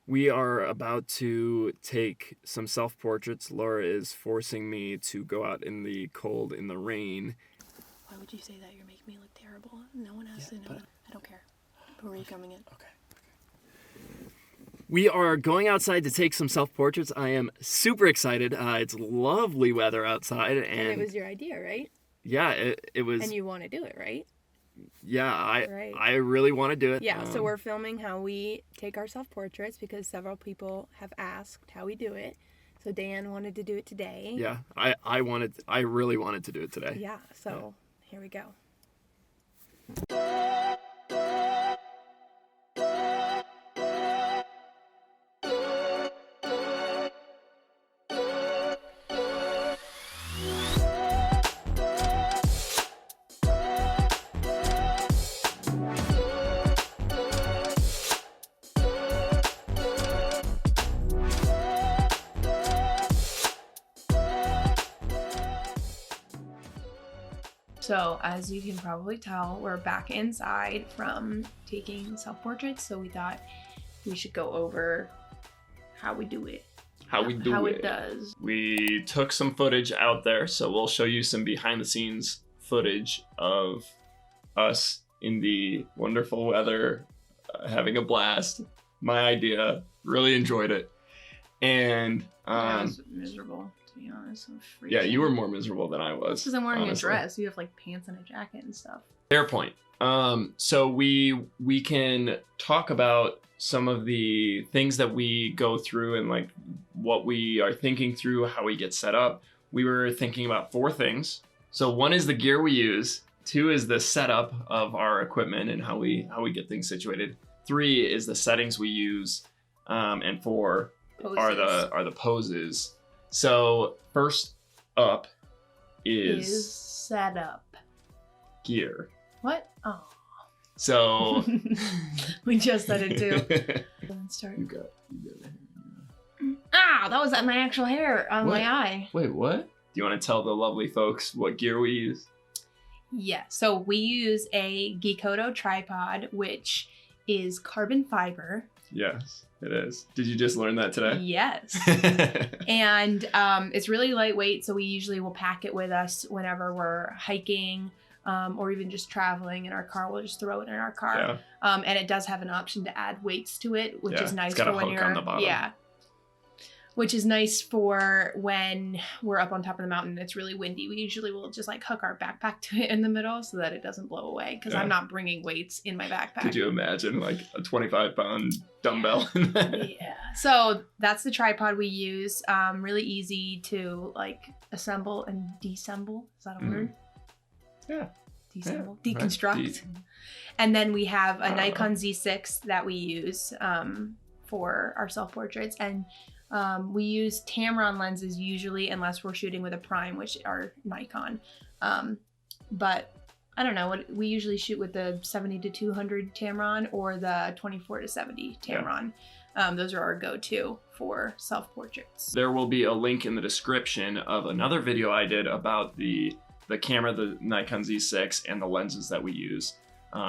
We are about to take some self-portraits. Laura is forcing me to go out in the cold, in the rain. Why would you say that? You're making me look terrible. No one has to know. I don't care. Who are you coming in? Okay. We are going outside to take some self-portraits. I am super excited. It's lovely weather outside, And it was your idea, right? yeah, it was. And you want to do it, right? Yeah, Right. I really want to do it. Yeah, so we're filming how we take our self-portraits because several people have asked how we do it. So Dan wanted to do it today. Yeah, I really wanted to do it today. Yeah, so here we go. So as you can probably tell, we're back inside from taking self-portraits. So we thought we should go over how we do it. How it does. We took some footage out there, so we'll show you some behind the scenes footage of us in the wonderful weather, having a blast. My idea, really enjoyed it. And I was miserable, to be honest. I'm freezing. yeah, you were more miserable than I was. Because I'm wearing honestly. a dress. You have like pants and a jacket and stuff. Fair point. So we can talk about some of the things that we go through and like what we are thinking through, how we get set up. We were thinking about 4 things. So 1 is the gear we use. 2 is the setup of our equipment and how we get things situated. 3 is the settings we use, and 4 are the poses. So first up is setup. Gear. What? Oh. So we just said it too. Let's start. You got it. Ah, that was my actual hair on What? my eye. Wait, what? Do you want to tell the lovely folks what gear we use? Yeah, so we use a Gikoto tripod, which is carbon fiber. Yes, it is. Did you just learn that today? Yes. And it's really lightweight, so we usually will pack it with us whenever we're hiking or even just traveling in our car. We'll just throw it in our car. Yeah. And it does have an option to add weights to it, which Yeah, is nice it's got for a when hook you're on the bottom. yeah. Which is nice for when we're up on top of the mountain and it's really windy. We usually will just like hook our backpack to it in the middle so that it doesn't blow away because I'm not bringing weights in my backpack. Could you imagine like a 25-pound dumbbell? Yeah. So that's the tripod we use. Really easy to like assemble and deassemble. Is that a word? Yeah. Deassemble. Yeah. Deconstruct. And then we have a Nikon Z6 that we use for our self-portraits. And we use Tamron lenses usually unless we're shooting with a prime, which are Nikon. But I don't know, what we usually shoot with the 70 to 200 Tamron or the 24 to 70 Tamron. Yeah. Those are our go-to for self-portraits. There will be a link in the description of another video I did about the camera, the Nikon Z6, and the lenses that we use.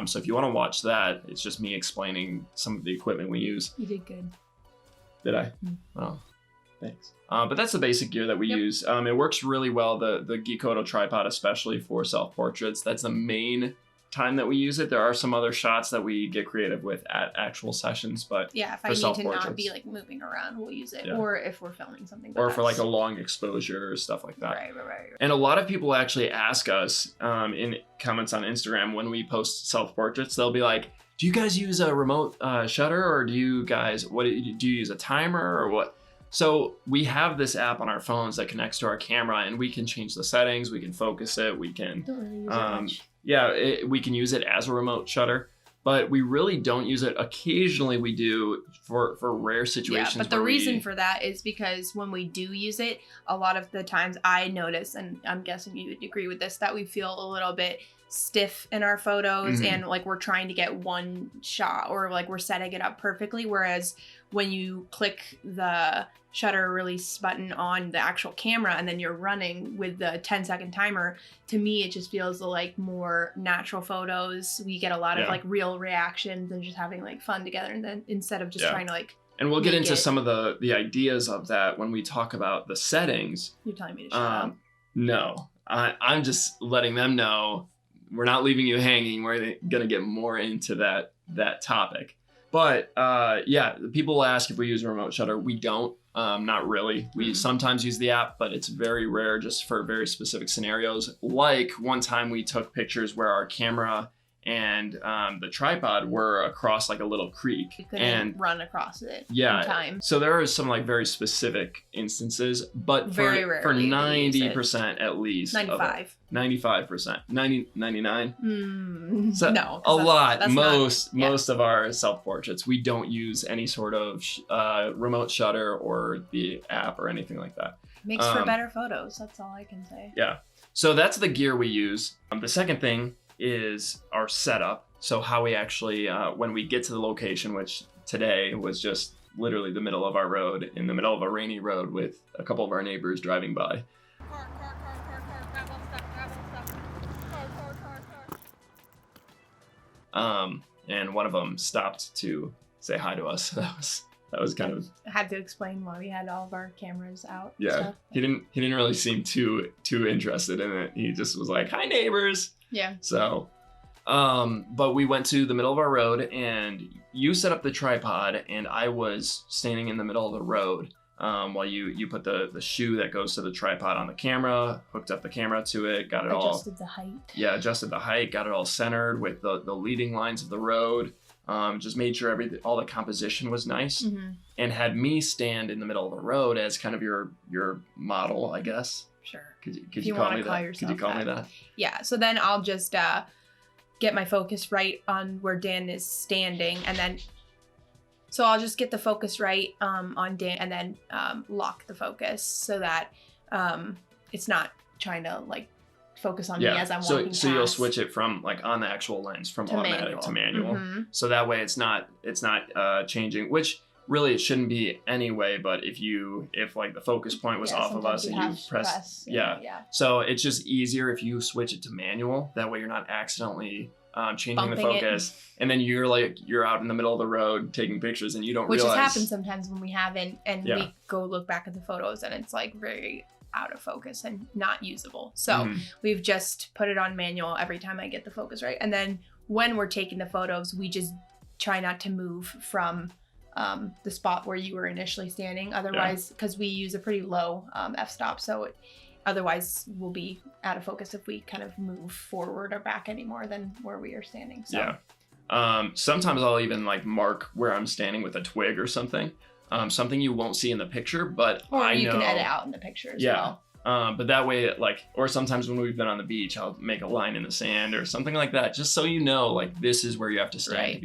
So if you want to watch that, it's just me explaining some of the equipment we use. You did good. Did I? Oh, thanks. But that's the basic gear that we use. It works really well, the Gikoto tripod, especially for self-portraits. That's the main time that we use it. There are some other shots that we get creative with at actual sessions, but yeah, if I need to not be like moving around, we'll use it. Yeah. Or if we're filming something. Or for like a long exposure or stuff like that. Right. And a lot of people actually ask us in comments on Instagram when we post self-portraits, they'll be like, do you guys use a remote shutter, or do you guys, do you use a timer or what? So we have this app on our phones that connects to our camera, and we can change the settings, we can focus it, we can, don't really use it much. Yeah, we can use it as a remote shutter, but we really don't use it. Occasionally we do for rare situations. Yeah, but the reason for that is because when we do use it, a lot of the times I notice, and I'm guessing you would agree with this, that we feel a little bit stiff in our photos and like we're trying to get one shot or like we're setting it up perfectly. Whereas when you click the shutter release button on the actual camera and then you're running with the 10-second timer, to me it just feels like more natural photos. We get a lot of like real reactions and just having like fun together, and then instead of just trying to like And we'll get make into it- some of the ideas of that when we talk about the settings. You're telling me to shut up. No, I'm just letting them know we're not leaving you hanging. We're gonna get more into that topic. But yeah, people will ask if we use a remote shutter. We don't. Not really. We sometimes use the app, but it's very rare, just for very specific scenarios. Like one time we took pictures where our camera and the tripod were across like a little creek. You couldn't run across it in time. So there are some like very specific instances, but Very for rarely 90% at least. 95. 95%. 99? So, no. A lot. That's most of our self-portraits, we don't use any sort of remote shutter or the app or anything like that. Makes for better photos. That's all I can say. Yeah. So that's the gear we use. The second thing is our setup. So how we actually, when we get to the location, which today was just literally the middle of our road, in the middle of a rainy road with a couple of our neighbors driving by. Car, grab all stuff. And one of them stopped to say hi to us. That was kind of. I had to explain why we had all of our cameras out. Yeah, Stuff. he didn't really seem too interested in it. He just was like, "Hi, neighbors." Yeah. So, but we went to the middle of our road, and you set up the tripod, and I was standing in the middle of the road while you put the shoe that goes to the tripod on the camera, hooked up the camera to it, got it Adjusted the height. Yeah, adjusted the height, got it all centered with the leading lines of the road. Just made sure all the composition was nice, and had me stand in the middle of the road as kind of your model, I guess. Sure. Could you call me that? Could you call me that? Yeah. So then I'll just get my focus right on where Dan is standing, and then so I'll just get the focus right on Dan, and then lock the focus so that it's not trying to like focus on me as I'm walking past. So you'll switch it from like on the actual lens from automatic to manual. So that way it's not changing, which really it shouldn't be anyway, but if like the focus point was off of us and you press so it's just easier if you switch it to manual. That way you're not accidentally changing Bumping the focus and then you're out in the middle of the road taking pictures and you don't realize. Which has happened sometimes when we haven't, and we go look back at the photos and it's like very out of focus and not usable. So we've just put it on manual every time I get the focus right. And then when we're taking the photos, we just try not to move from the spot where you were initially standing. Otherwise, because we use a pretty low f-stop, so otherwise we'll be out of focus if we kind of move forward or back any more than where we are standing. So. Yeah. Sometimes I'll even like mark where I'm standing with a twig or something. Something you won't see in the picture, but or I know. You can edit out in the picture as well. But that way, or sometimes when we've been on the beach, I'll make a line in the sand or something like that, just so you know, like this is where you have to stand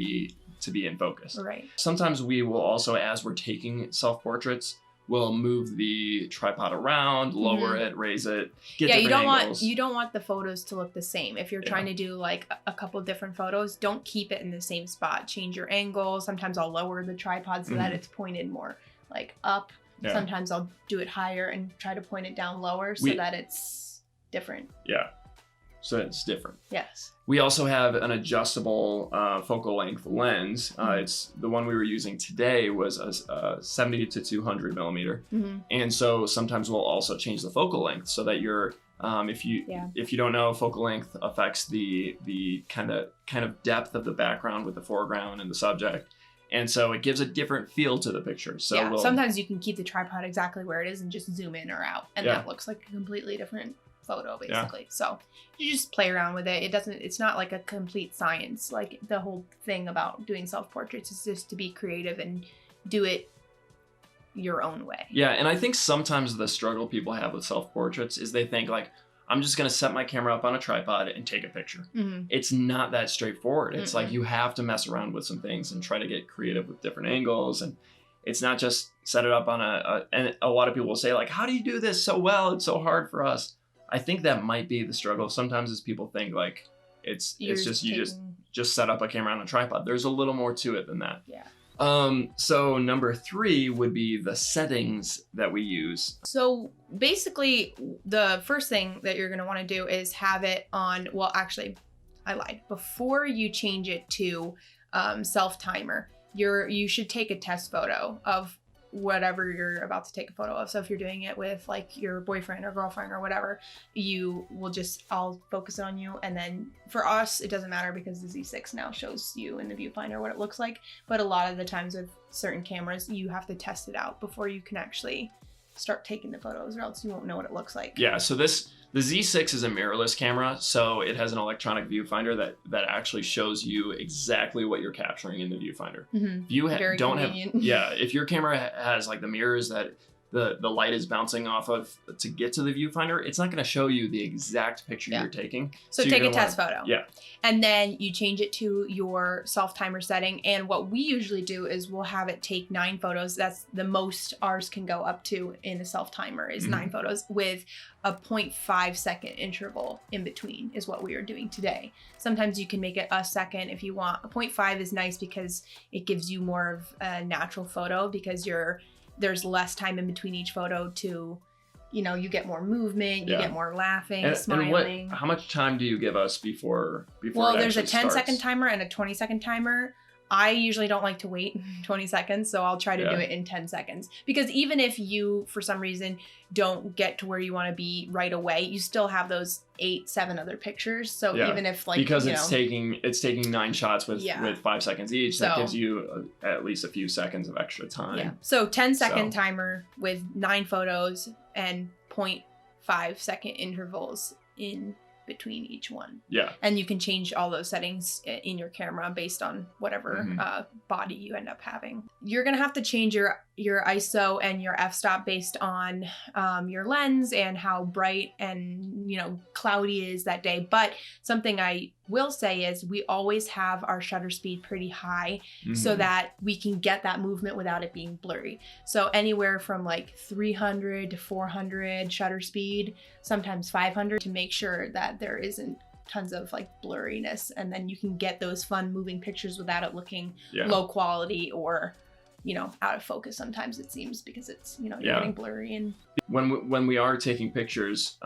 to be in focus. Right. Sometimes we will also, as we're taking self-portraits, we'll move the tripod around, lower it, raise it, get different angles. You don't want the photos to look the same. If you're trying to do like a couple different photos, don't keep it in the same spot. Change your angle. Sometimes I'll lower the tripod so that it's pointed more like up. Yeah. Sometimes I'll do it higher and try to point it down lower so that it's different. Yeah. So it's different. Yes. We also have an adjustable focal length lens. It's the one we were using today was a 70 to 200 millimeter. And so sometimes we'll also change the focal length so that you're, if you don't know, focal length affects the kind of depth of the background with the foreground and the subject. And so it gives a different feel to the picture. So sometimes you can keep the tripod exactly where it is and just zoom in or out. And that looks like a completely different photo basically. So you just play around with it. It's not like a complete science. Like the whole thing about doing self-portraits is just to be creative and do it your own way. Yeah. And I think sometimes the struggle people have with self-portraits is they think like, I'm just going to set my camera up on a tripod and take a picture. It's not that straightforward. It's like you have to mess around with some things and try to get creative with different angles. And it's not just set it up on and a lot of people will say like, how do you do this so well? It's so hard for us. I think that might be the struggle sometimes is people think like it's just you just set up a camera on a tripod. There's a little more to it than that. Yeah. So number 3 would be the settings that we use. So basically the first thing that you're going to want to do is have it on, well, actually I lied. Before you change it to self timer, you should take a test photo of whatever you're about to take a photo of. So if you're doing it with like your boyfriend or girlfriend or whatever, I'll focus on you. And then for us, it doesn't matter because the Z6 now shows you in the viewfinder what it looks like. But a lot of the times with certain cameras, you have to test it out before you can actually start taking the photos, or else you won't know what it looks like. Yeah, so the Z6 is a mirrorless camera, so it has an electronic viewfinder that actually shows you exactly what you're capturing in the viewfinder. Mm-hmm. If you Very don't convenient. have, yeah, if your camera has like the mirrors that the light is bouncing off of to get to the viewfinder, it's not going to show you the exact picture you're taking. So take a test photo. Yeah. And then you change it to your self timer setting. And what we usually do is we'll have it take 9 photos. That's the most ours can go up to in a self timer is 9 photos with a 0.5 second interval in between is what we are doing today. Sometimes you can make it a second if you want. A 0.5 is nice because it gives you more of a natural photo because there's less time in between each photo to, you get more movement, you get more laughing, smiling. And how much time do you give us before Well, it there's a actually 10-second starts? timer and a 20-second timer. I usually don't like to wait 20 seconds, so I'll try to do it in 10 seconds. Because even if you, for some reason, don't get to where you want to be right away, you still have those 7 other pictures. So even if because it's taking 9 shots with 5 seconds each, that So- gives you at least a few seconds of extra time. Yeah. So 10-second timer with 9 photos and 0.5 second intervals in between each one. Yeah. And you can change all those settings in your camera based on whatever body you end up having. You're going to have to change your ISO and your f-stop based on your lens and how bright and, cloudy it is that day. But something I will say is we always have our shutter speed pretty high so that we can get that movement without it being blurry. So anywhere from like 300 to 400 shutter speed, sometimes 500, to make sure that there isn't tons of like blurriness, and then you can get those fun moving pictures without it looking low quality or out of focus. Sometimes it seems because it's you're getting blurry. And when we are taking pictures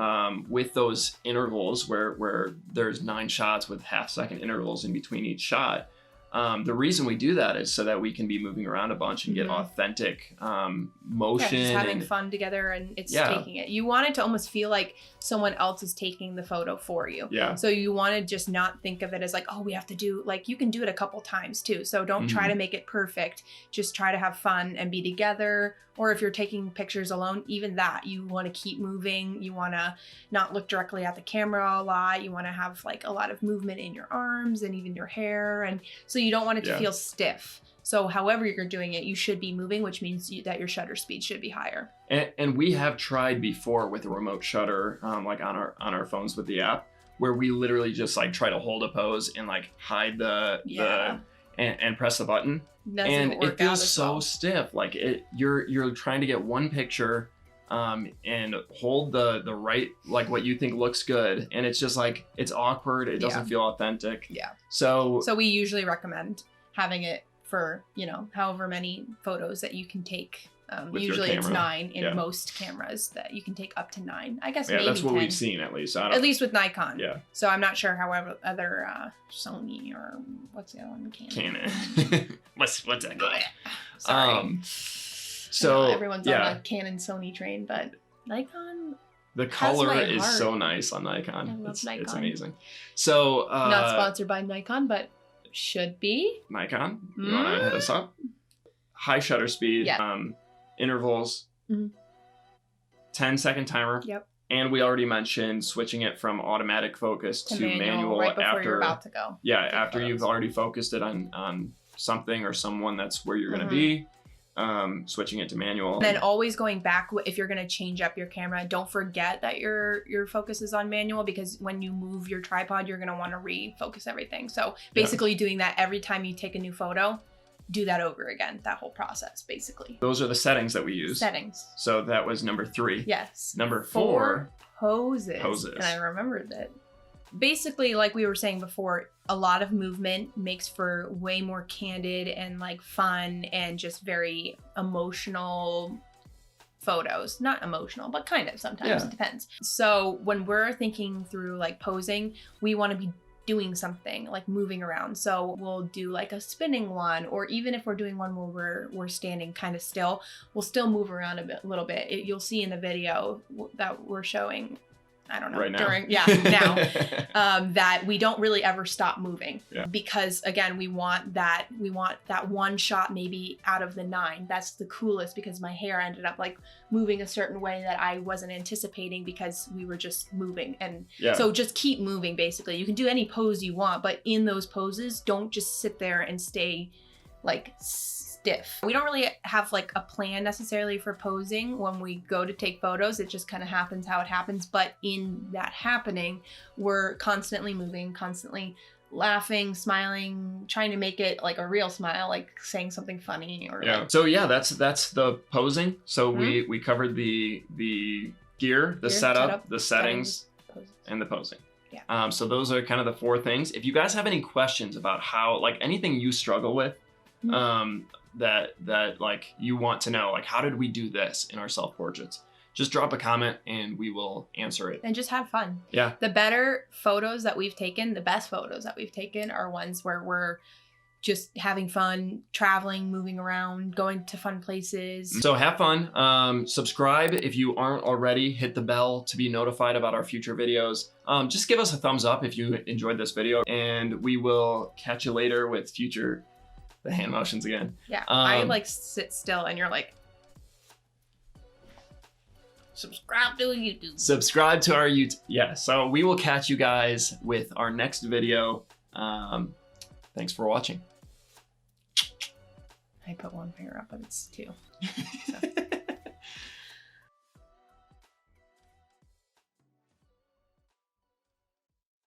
with those intervals where there's 9 shots with half-second intervals in between each shot, the reason we do that is so that we can be moving around a bunch and get authentic motion. Just having fun together, and it's taking it. You want it to almost feel like someone else is taking the photo for you. Yeah. So you want to just not think of it as like, oh, we have to do, like, you can do it a couple times too. So don't try to make it perfect. Just try to have fun and be together. Or if you're taking pictures alone, even that, you want to keep moving. You want to not look directly at the camera a lot. You want to have like a lot of movement in your arms and even your hair. And so you don't want it to feel stiff. So however you're doing it, you should be moving, which means that your shutter speed should be higher. And we have tried before with a remote shutter, like on our phones with the app, where we literally just like try to hold a pose and like hide and press the button. And it feels so stiff. Like you're trying to get one picture and hold the right, like what you think looks good, and it's just like it's awkward. It doesn't feel authentic. Yeah. So we usually recommend having it for however many photos that you can take. Usually it's 9 in most cameras that you can take up to 9. I guess maybe that's what 10. we've seen at least. At least with Nikon. Yeah. So I'm not sure however other Sony or what's the other one? Canon. what's that called? Sorry. So everyone's on the Canon Sony train, but Nikon. The color is so nice on Nikon. I love Nikon. It's amazing. So not sponsored by Nikon, but should be. Nikon, you want to hit us up? High shutter speed. Yeah. Intervals. 10-second timer. Yep. And we already mentioned switching it from automatic focus to manual right before after you're about to go. Yeah, after you've already focused it on something or someone that's where you're going to be. Switching it to manual. And then always going back, if you're going to change up your camera, don't forget that your focus is on manual, because when you move your tripod, you're going to want to refocus everything. So basically doing that every time you take a new photo, do that over again, that whole process, basically. Those are the settings that we use. Settings. So that was number 3. Yes. Number 4. Poses. And I remembered that. Basically, like we were saying before, a lot of movement makes for way more candid and like fun and just very emotional photos. Not emotional, but kind of sometimes. It depends. So when we're thinking through like posing, we want to be doing something, like moving around. So we'll do like a spinning one, or even if we're doing one where we're standing kind of still, we'll still move around a little bit. You'll see in the video that we're showing, I don't know, right now. now, that we don't really ever stop moving, because again, we want that one shot maybe out of the 9. That's the coolest, because my hair ended up like moving a certain way that I wasn't anticipating, because we were just moving. And so just keep moving. Basically, you can do any pose you want, but in those poses, don't just sit there and stay like stiff. We don't really have like a plan necessarily for posing when we go to take photos. It just kind of happens how it happens. But in that happening, we're constantly moving, constantly laughing, smiling, trying to make it like a real smile, like saying something funny or like... So that's the posing. So we covered the gear, the setup, the settings, and the posing. Yeah. So those are kind of the 4 things. If you guys have any questions about how, like, anything you struggle with, that like you want to know, like, how did we do this in our self-portraits, just drop a comment and we will answer it. And just have fun. Yeah. The better photos that we've taken, the best photos that we've taken are ones where we're just having fun, traveling, moving around, going to fun places. So have fun. Subscribe if you aren't already. Hit the bell to be notified about our future videos. Just give us a thumbs up if you enjoyed this video, and we will catch you later with future... The hand motions again. Yeah, I like sit still and you're like, subscribe to YouTube. Subscribe to our YouTube. Yeah, so we will catch you guys with our next video. Thanks for watching. I put 1 finger up, but it's 2. So.